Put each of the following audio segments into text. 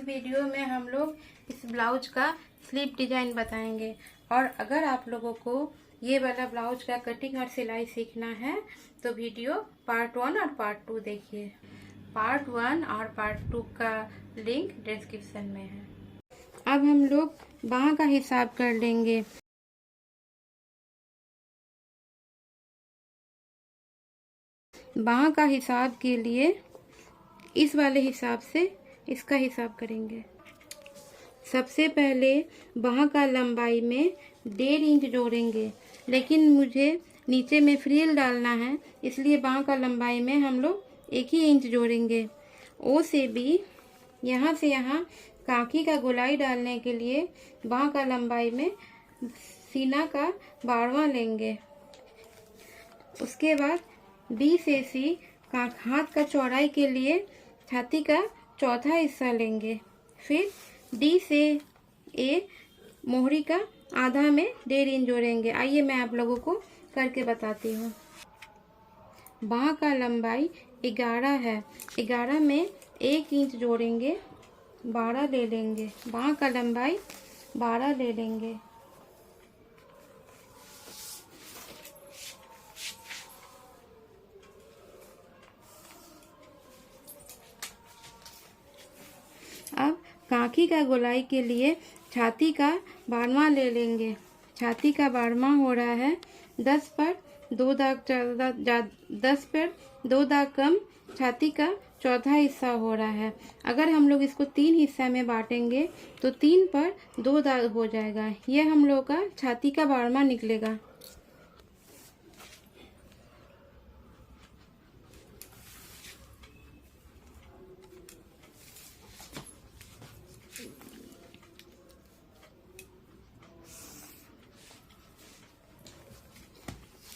Video में हम लोग इस ब्लाउज का स्लीव डिजाइन बताएंगे। और अगर आप लोगों को ये वाला ब्लाउज का कटिंग और सिलाई सीखना है तो वीडियो पार्ट 1 और पार्ट 2 देखिए। पार्ट 1 और पार्ट 2 का लिंक डिस्क्रिप्शन में है। अब हम लोग बाह का हिसाब कर लेंगे। बाह का हिसाब के लिए इस वाले हिसाब से इसका हिसाब करेंगे। सबसे पहले बाह का लंबाई में 1.5 इंच जोड़ेंगे, लेकिन मुझे नीचे में फ्रिल डालना है, इसलिए बाह का लंबाई में हम लोग 1 ही इंच जोड़ेंगे। ओ से बी, यहाँ से यहाँ कांखी का गोलाई डालने के लिए बाह का लंबाई में सीना का 12वां लेंगे। उसके बाद बी से सी हाथ का चौड़ाई के लिए छाती का चौथा हिस्सा लेंगे। फिर डी से ए मोहरी का आधा में 1.5 इंच जोड़ेंगे। आइए मैं आप लोगों को करके बताती हूँ। बाह का लंबाई 11 है, 11 में 1 इंच जोड़ेंगे, 12 ले लेंगे। बाह का लंबाई 12 ले लेंगे। अब कांखी का गोलाई के लिए छाती का 12वां ले लेंगे। छाती का 12वां हो रहा है 10 पर 2 दाग 10 पर 2 दाग कम, छाती का चौथा हिस्सा हो रहा है। अगर हम लोग इसको 3 हिस्सा में बांटेंगे तो 3 पर 2 दाग हो जाएगा। यह हम लोग का छाती का 12वां निकलेगा।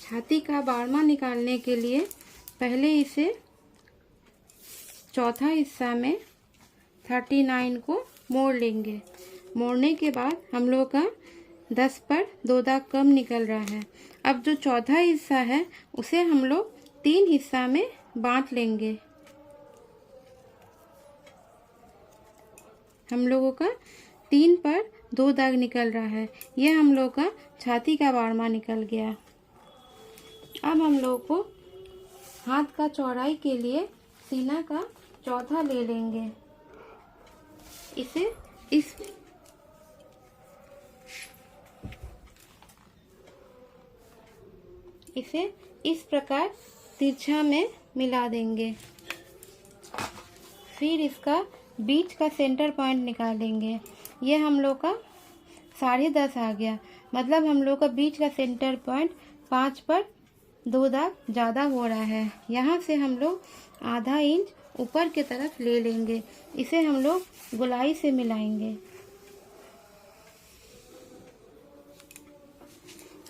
छाती का 12वां निकालने के लिए पहले इसे चौथा हिस्सा में 39 को मोड़ लेंगे। मोड़ने के बाद हम लोग का 10 पर 2 दाग कम निकल रहा है। अब जो चौथा हिस्सा है उसे हम लोग 3 हिस्सा में बांट लेंगे। हम लोगों का 3 पर 2 दाग निकल रहा है। यह हम लोग का छाती का 12वां निकल गया। अब हम लोग को हाथ का चौड़ाई के लिए सीना का चौथा ले लेंगे। इसे इस प्रकार तिरछा में मिला देंगे। फिर इसका बीच का सेंटर पॉइंट निकालेंगे। यह हम लोग का 10.5 आ गया, मतलब हम लोग का बीच का सेंटर पॉइंट 5 पर 2 दाग ज़्यादा हो रहा है। यहाँ से हम लोग आधा इंच ऊपर की तरफ ले लेंगे। इसे हम लोग गोलाई से मिलाएंगे।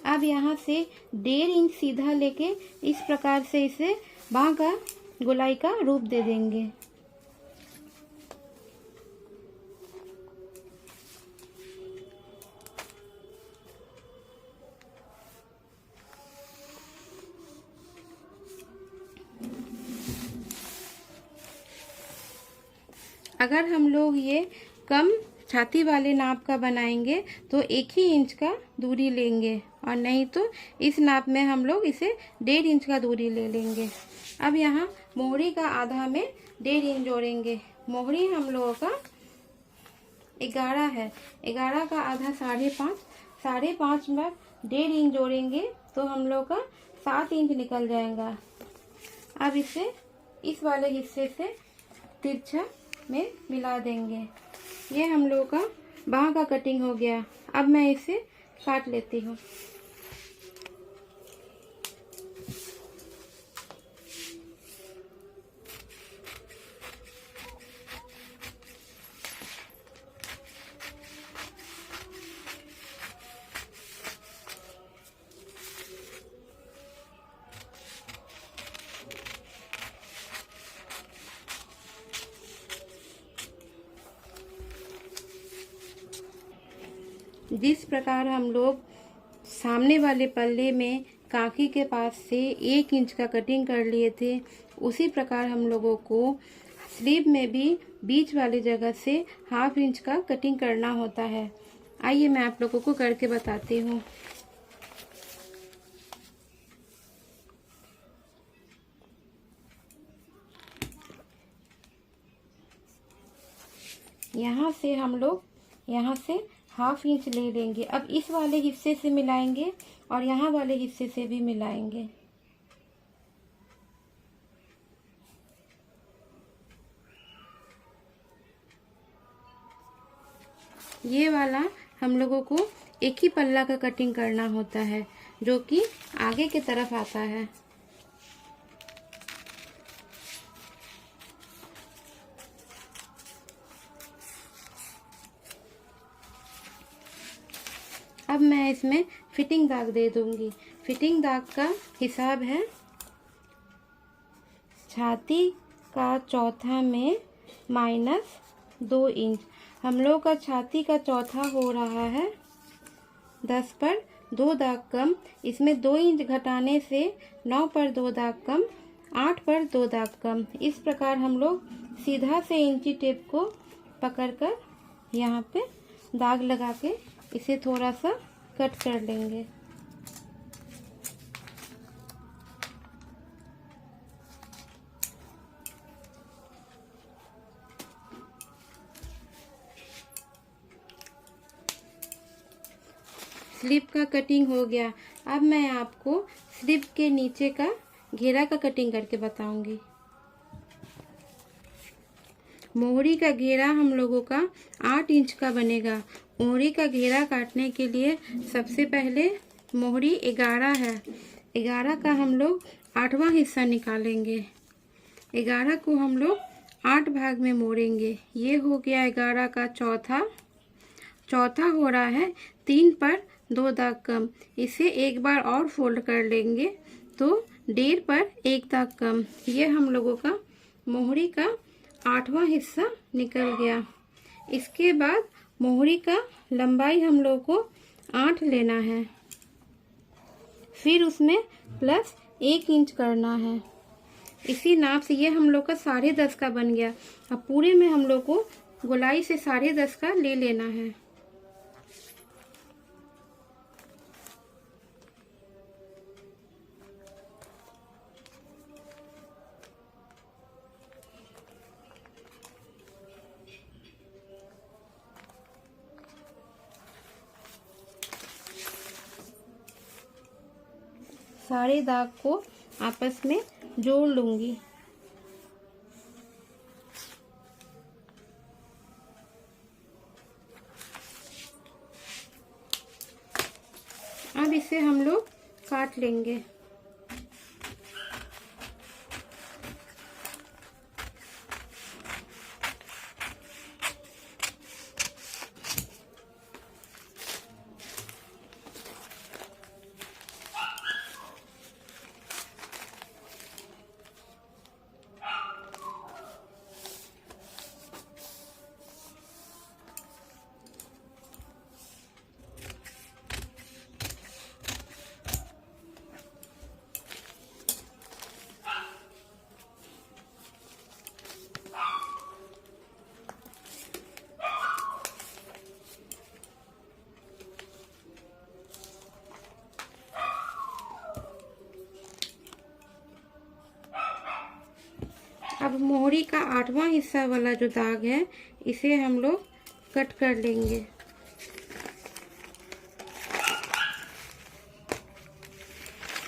अब यहाँ से 1.5 इंच सीधा लेके इस प्रकार से इसे बाह का गोलाई का रूप दे देंगे। अगर हम लोग ये कम छाती वाले नाप का बनाएंगे तो 1 ही इंच का दूरी लेंगे, और नहीं तो इस नाप में हम लोग इसे 1.5 इंच का दूरी ले लेंगे। अब यहाँ मोहरी का आधा में 1.5 इंच जोड़ेंगे। मोहरी हम लोगों का 11 है, 11 का आधा 5.5, 5.5 में 1.5 इंच जोड़ेंगे तो हम लोग का 7 इंच निकल जाएगा। अब इसे इस वाले हिस्से से तिरछा में मिला देंगे। ये हम लोग का बाह का कटिंग हो गया। अब मैं इसे काट लेती हूँ। जिस प्रकार हम लोग सामने वाले पल्ले में कांखी के पास से 1 इंच का कटिंग कर लिए थे, उसी प्रकार हम लोगों को स्लीव में भी बीच वाली जगह से 1/2 इंच का कटिंग करना होता है। आइए मैं आप लोगों को करके बताती हूँ। यहाँ से हम लोग यहाँ से 1/2 इंच ले लेंगे। अब इस वाले हिस्से से मिलाएंगे और यहाँ वाले हिस्से से भी मिलाएंगे। ये वाला हम लोगों को एक ही पल्ला का कटिंग करना होता है, जो कि आगे की तरफ आता है। अब मैं इसमें फिटिंग दाग दे दूंगी। फिटिंग दाग का हिसाब है छाती का चौथा में -2 इंच। हम लोग का छाती का चौथा हो रहा है 10 पर 2 दाग कम। इसमें 2 इंच घटाने से 9 पर 2 दाग कम, 8 पर 2 दाग कम। इस प्रकार हम लोग सीधा से इंची टेप को पकड़कर यहाँ पे दाग लगा के इसे थोड़ा सा कट कर लेंगे। स्लीव का कटिंग हो गया। अब मैं आपको स्लीव के नीचे का घेरा का कटिंग करके बताऊंगी। मोहरी का घेरा हम लोगों का 8 इंच का बनेगा। मोहरी का घेरा काटने के लिए सबसे पहले मोहरी 11 है। 11 का हम लोग 8वां हिस्सा निकालेंगे। 11 को हम लोग 8 भाग में मोड़ेंगे। ये हो गया 11 का चौथा। चौथा हो रहा है 3 पर 2 दाग कम। इसे एक बार और फोल्ड कर लेंगे तो 1.5 पर 1 दाग कम। ये हम लोगों का मोहरी का 8वां हिस्सा निकल गया। इसके बाद मोहरी का लंबाई हम लोग को 8 लेना है, फिर उसमें प्लस 1 इंच करना है। इसी नाप से ये हम लोग का 10.5 का बन गया। अब पूरे में हम लोग को गोलाई से 10.5 का ले लेना है। सारे दाग को आपस में जोड़ लूंगी। अब इसे हम लोग काट लेंगे। अब मोहरी का 8वां हिस्सा वाला जो दाग है इसे हम लोग कट कर लेंगे।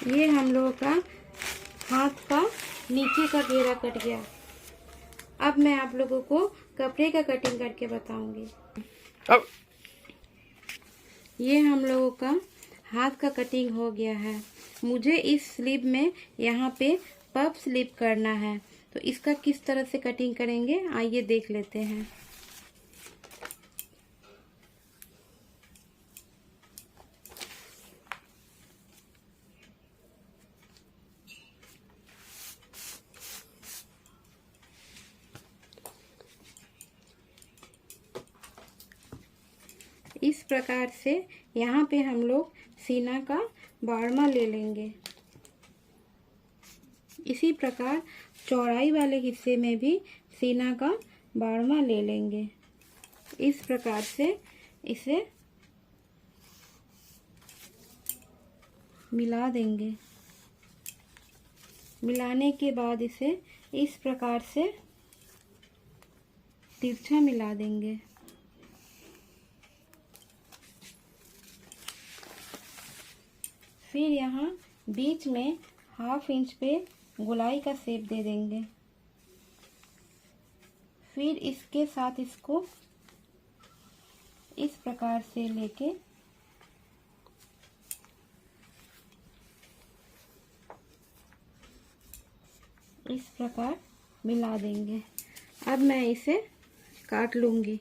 ये हम लोगों का हाथ का नीचे का घेरा कट गया। अब मैं आप लोगों को कपड़े का कटिंग करके बताऊंगी। ये हम लोगों का हाथ का कटिंग हो गया है। मुझे इस स्लीव में यहाँ पे पफ स्लीव करना है, तो इसका किस तरह से कटिंग करेंगे आइए देख लेते हैं। इस प्रकार से यहाँ पे हम लोग सीना का बारहवां ले लेंगे। इसी प्रकार चौड़ाई वाले हिस्से में भी सीना का 12वां ले लेंगे। इस प्रकार से इसे मिला देंगे। मिलाने के बाद इसे इस प्रकार से तिरछा मिला देंगे। फिर यहाँ बीच में 1/2 इंच पे गोलाई का शेप दे देंगे। फिर इसके साथ इसको इस प्रकार से लेके इस प्रकार मिला देंगे। अब मैं इसे काट लूँगी।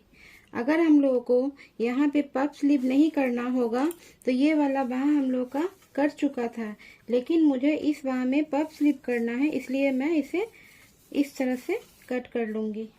अगर हम लोगों को यहाँ पे पफ स्लीव नहीं करना होगा तो ये वाला बाह हम लोग का कर चुका था, लेकिन मुझे इस बाह में पफ स्लीव करना है, इसलिए मैं इसे इस तरह से कट कर लूँगी।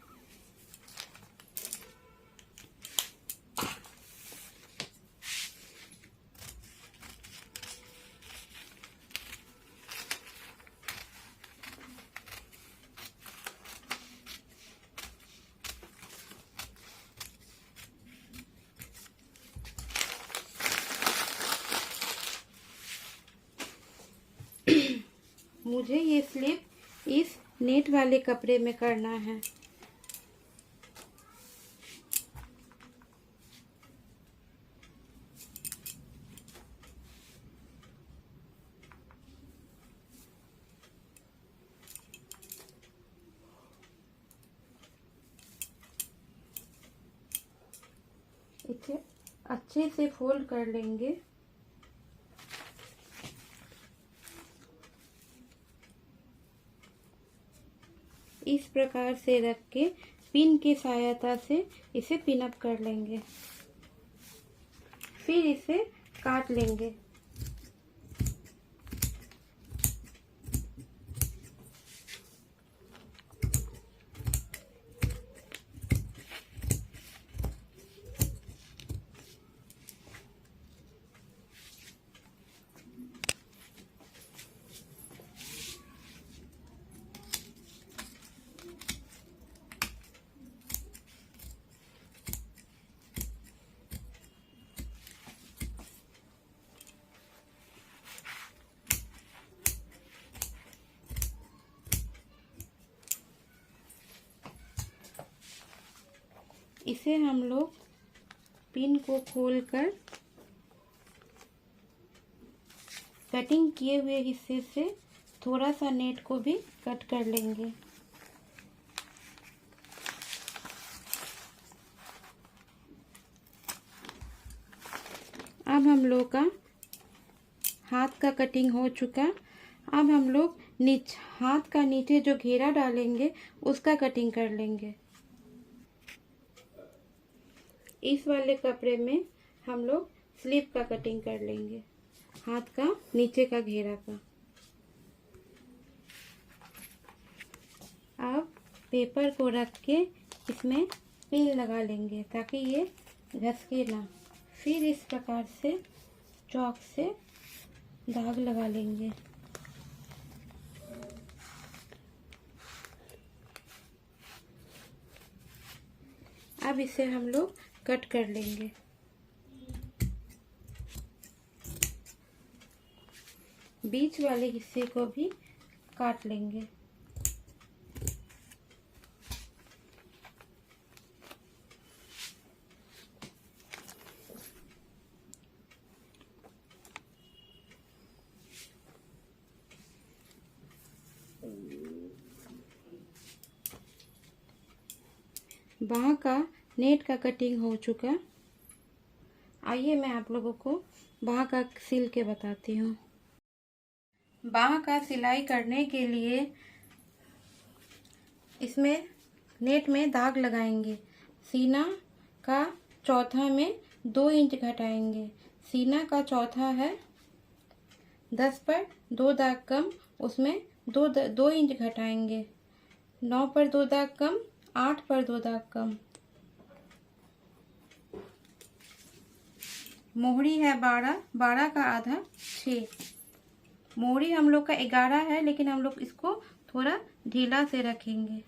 मुझे ये स्लिप इस नेट वाले कपड़े में करना है। इसे अच्छे से फोल्ड कर लेंगे। इस प्रकार से रख के पिन की सहायता से इसे पिन अप कर लेंगे। फिर इसे काट लेंगे। इसे हम लोग पिन को खोलकर कटिंग किए हुए हिस्से से थोड़ा सा नेट को भी कट कर लेंगे। अब हम लोग का हाथ का कटिंग हो चुका। अब हम लोग हाथ का नीचे जो घेरा डालेंगे उसका कटिंग कर लेंगे। इस वाले कपड़े में हम लोग स्लीव का कटिंग कर लेंगे, हाथ का नीचे का घेरा का। अब पेपर को रख के इसमें पिन लगा लेंगे ताकि ये घसके ना। फिर इस प्रकार से चॉक से दाग लगा लेंगे। अब इसे हम लोग कट कर लेंगे। बीच वाले हिस्से को भी काट लेंगे। बाह का नेट का कटिंग हो चुका। आइए मैं आप लोगों को बाह का सिल के बताती हूँ। बाह का सिलाई करने के लिए इसमें नेट में दाग लगाएंगे। सीना का चौथा में 2 इंच घटाएंगे। सीना का चौथा है 10 पर 2 दाग कम, उसमें 2 इंच घटाएंगे। 9 पर 2 दाग कम, 8 पर 2 दाग कम। मोहरी है 12, 12 का आधा 6। मोरी हम लोग का 11 है, लेकिन हम लोग इसको थोड़ा ढीला से रखेंगे।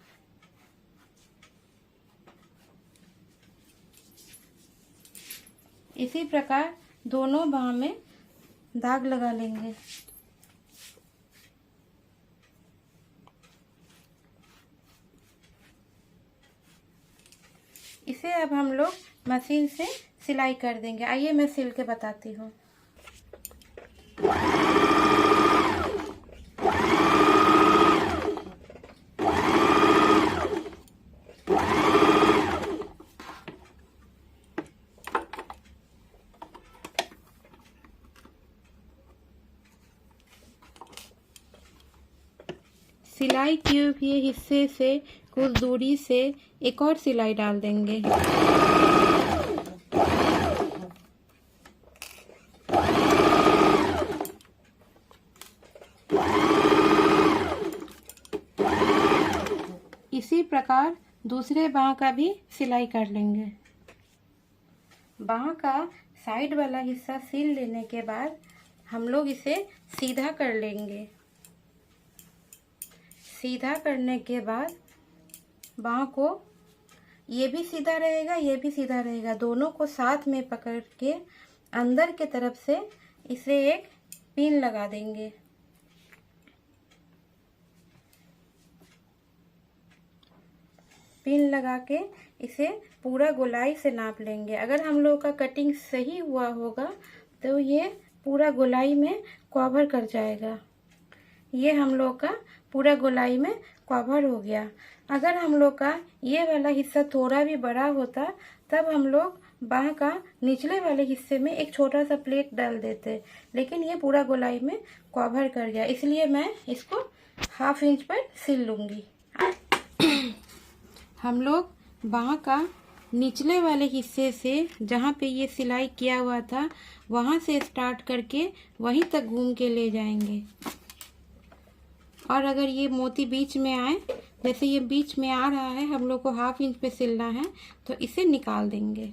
इसी प्रकार दोनों बाह में दाग लगा लेंगे। इसे अब हम लोग मशीन से सिलाई कर देंगे। आइए मैं सिल के बताती हूँ। सिलाई किए हुए हिस्से से कुछ दूरी से एक और सिलाई डाल देंगे। इसी प्रकार दूसरे बाह का भी सिलाई कर लेंगे। बाह का साइड वाला हिस्सा सिल लेने के बाद हम लोग इसे सीधा कर लेंगे। सीधा करने के बाद बाह को, ये भी सीधा रहेगा, ये भी सीधा रहेगा, दोनों को साथ में पकड़ के अंदर के तरफ से इसे एक पिन लगा देंगे। पिन लगा के इसे पूरा गोलाई से नाप लेंगे। अगर हम लोग का कटिंग सही हुआ होगा तो ये पूरा गोलाई में कवर कर जाएगा। ये हम लोग का पूरा गोलाई में कवर हो गया। अगर हम लोग का ये वाला हिस्सा थोड़ा भी बड़ा होता तब हम लोग बाह का निचले वाले हिस्से में एक छोटा सा प्लेट डाल देते, लेकिन ये पूरा गोलाई में कवर कर गया, इसलिए मैं इसको 1/2 इंच पर सिल लूंगी। हम लोग बाह का निचले वाले हिस्से से जहाँ पे ये सिलाई किया हुआ था वहाँ से स्टार्ट करके वहीं तक घूम के ले जाएंगे। और अगर ये मोती बीच में आए, जैसे ये बीच में आ रहा है, हम लोग को 1/2 इंच पे सिलना है, तो इसे निकाल देंगे।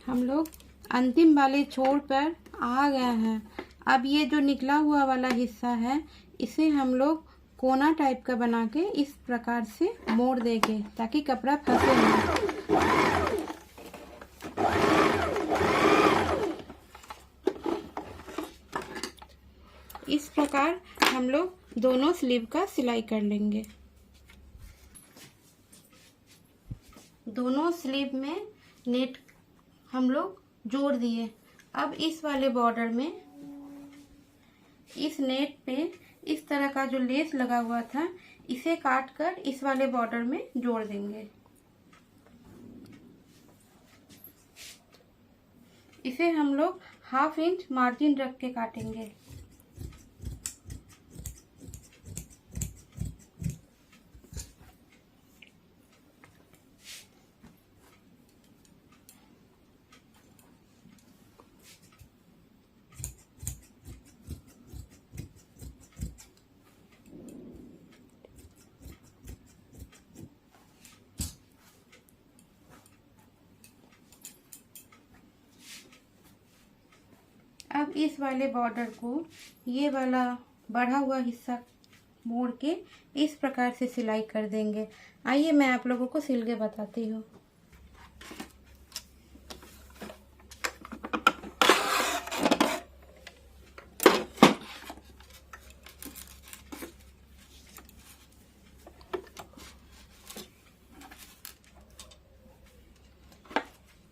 हम लोग अंतिम वाले छोर पर आ गए हैं। अब ये जो निकला हुआ वाला हिस्सा है इसे हम लोग कोना टाइप का बना के इस प्रकार से मोड़ देंगे ताकि कपड़ा फंसे नहीं। इस प्रकार हम लोग दोनों स्लीव का सिलाई कर लेंगे। दोनों स्लीव में नेट हम लोग जोड़ दिए। अब इस वाले बॉर्डर में इस नेट पे इस तरह का जो लेस लगा हुआ था इसे काट कर इस वाले बॉर्डर में जोड़ देंगे। इसे हम लोग 1/2 इंच मार्जिन रख के काटेंगे। इस वाले बॉर्डर को ये वाला बढ़ा हुआ हिस्सा मोड़ के इस प्रकार से सिलाई कर देंगे। आइए मैं आप लोगों को सिल के बताती हूँ।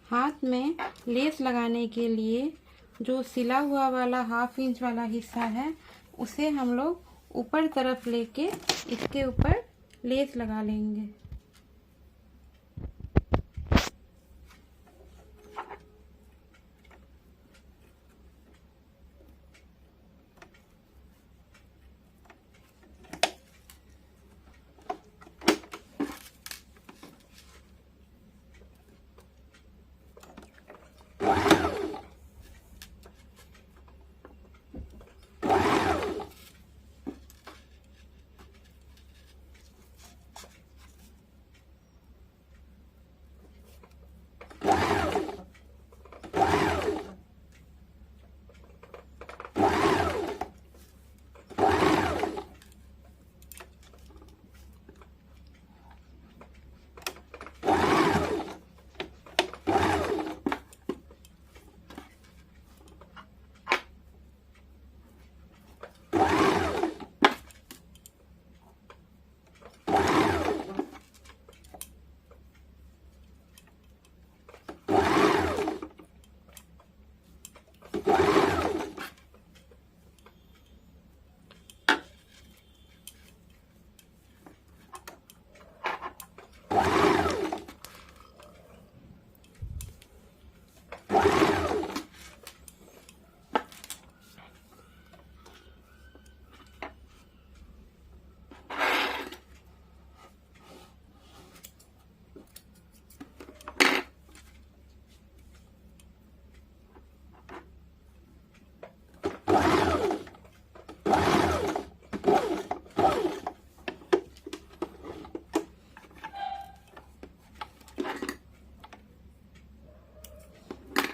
हाथ में लेस लगाने के लिए जो सिला हुआ वाला 1/2 इंच वाला हिस्सा है उसे हम लोग ऊपर तरफ लेके इसके ऊपर लेस लगा लेंगे।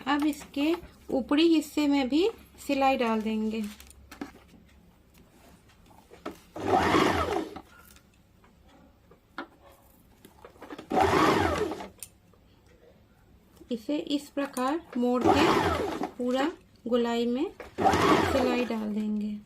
अब इसके ऊपरी हिस्से में भी सिलाई डाल देंगे। इसे इस प्रकार मोड़ के पूरा गोलाई में सिलाई डाल देंगे।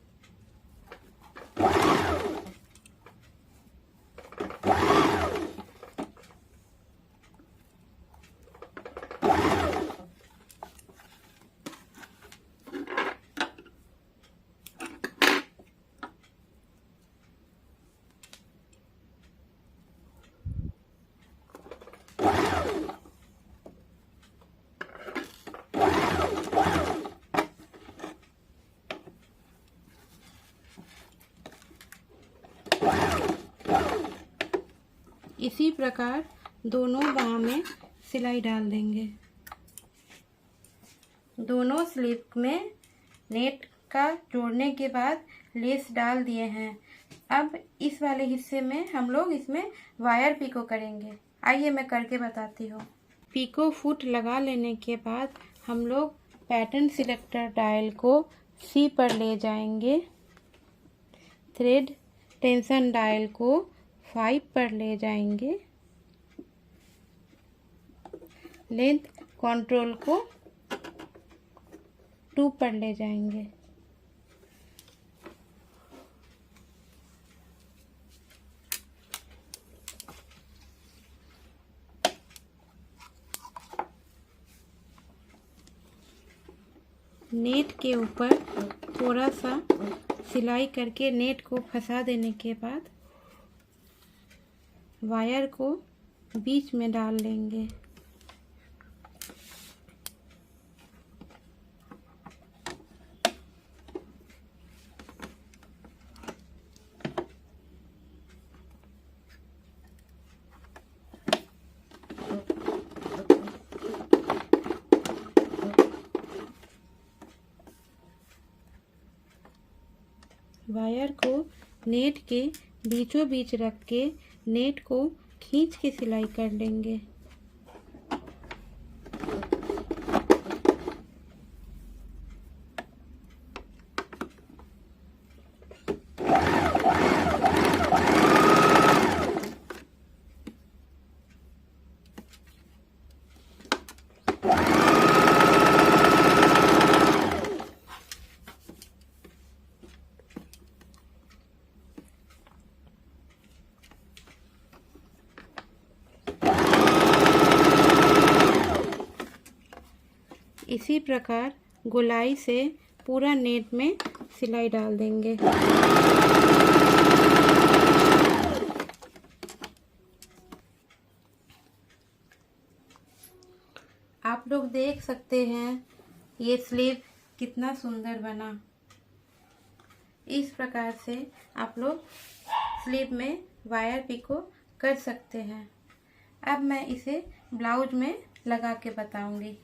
इसी प्रकार दोनों बाह में सिलाई डाल देंगे। दोनों स्लीव में नेट का जोड़ने के बाद लेस डाल दिए हैं। अब इस वाले हिस्से में हम लोग इसमें वायर पिको करेंगे। आइए मैं करके बताती हूँ। पिको फुट लगा लेने के बाद हम लोग पैटर्न सिलेक्टर डायल को सी पर ले जाएंगे। थ्रेड टेंशन डायल को 5 पर ले जाएंगे। लेंथ कंट्रोल को 2 पर ले जाएंगे। नेट के ऊपर थोड़ा सा सिलाई करके नेट को फंसा देने के बाद वायर को बीच में डाल लेंगे। वायर को नेट के बीचों बीच रख के नेट को खींच के सिलाई कर लेंगे। इसी प्रकार गोलाई से पूरा नेट में सिलाई डाल देंगे। आप लोग देख सकते हैं ये स्लीव कितना सुंदर बना। इस प्रकार से आप लोग स्लीव में वायर पिको कर सकते हैं। अब मैं इसे ब्लाउज में लगा के बताऊंगी।